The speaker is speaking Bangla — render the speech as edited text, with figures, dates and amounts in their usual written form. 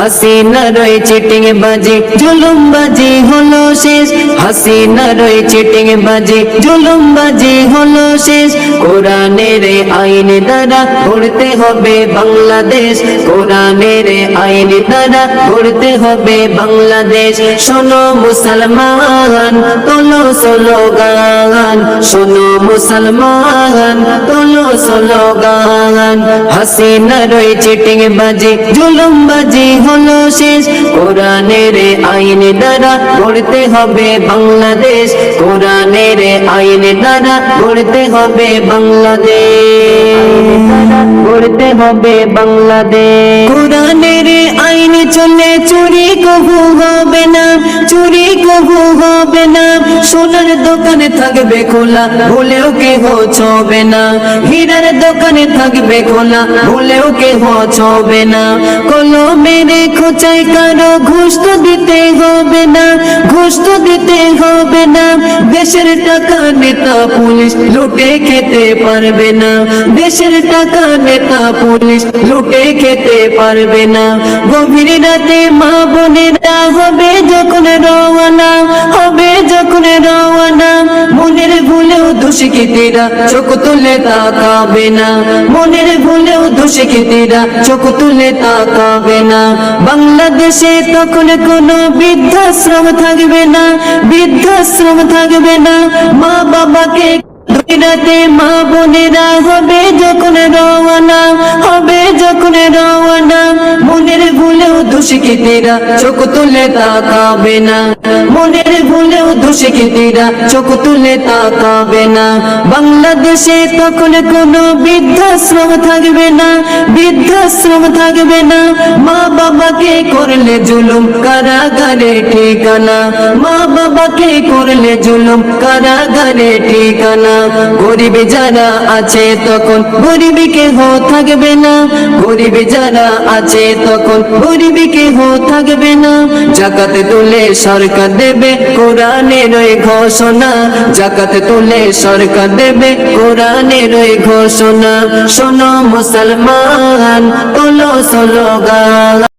হাসিনা রয়ে চিটিং বাজি জুলুম বাজি হলো শেষ, হাসিনা রয়ে চিটিং বাজি জুলুম বাজি হলো শেষ। কোরআনের আইন দ্বারা গড়তে হবে বাংলাদেশ, কোরআনের আইন দ্বারা গড়তে হবে বাংলাদেশ। শোনো মুসলমান তোলো স্লোগান, শোনো মুসলমান তোলো স্লোগান। হাসিনা রয়ে চিটিং বাজি জুলুম বাজি হলো শেষ, কোরআনের আইন দ্বারা গড়তে হবে বাংলাদেশ, কোরআনের আইন দ্বারা গড়তে হবে বাংলাদেশ, গড়তে হবে বাংলাদেশ। কোরআনের আইন চলে চুরি কবু হবে না, চুরি কবু হবে না। সোনার দোকানে থাকবে খোলা ভুলেও কেহ ছবে না, হীরার দোকানে থাকবে খোলা ভুলেও কেহ ছবে না। কলমের খোঁচাই কারো ঘুষ তো দিতে হবে না, ঘুষ তো দিতে হবে না। দেশের টাকা নেতা পুলিশ লুটে খেতে পারবে না, দেশের টাকা নেতা পুলিশ লুটে খেতে পারবে না। গভীর রাতে মা বোনেরা হবে যখন রওয়ানা, হবে যখন রওয়ানা। মনের ভুলেও দুষ্কৃতীরা চোখ তুলে তাকাবে না, মনের ভুলেও দুষ্কৃতীরা চোখ তুলে তাকাবে না। বাংলাদেশে তখন কোনো বৃদ্ধাশ্রম থাকবে না, বৃদ্ধাশ্রম থাকবে না। মা বাবাকে রাতে মা বোনেরা হবে যখন রওয়ানা, হবে যখন রওয়ানা। মনের ভুলেও দুষ্কৃতীরা চোখ তুলে তাকাবে না, মনের ভুলেও দুষ্কৃতীরা চোখ তুলে তাকাবে না। বাংলাদেশে তখন কোনো বৃদ্ধাশ্রম থাকবে না, বৃদ্ধাশ্রম থাকবে না। মা বাবাকে করলে জুলুম কারাগারে ঠিকানা, মা বাবাকে করলে জুলুম কারাগারে ঠিকানা। গরিব যারা আছে তখন গরিব কেহ থাকবে না, গরিব যারা আছে তখন গরিব কেহ থাকবে না। যাকাত তুলে সরকার দেবে কোরআনের ওই ঘোষণা, যাকাত তুলে সরকার দেবে কোরআনের ওই ঘোষণা। শোনো মুসলমান তোলো স্লোগান।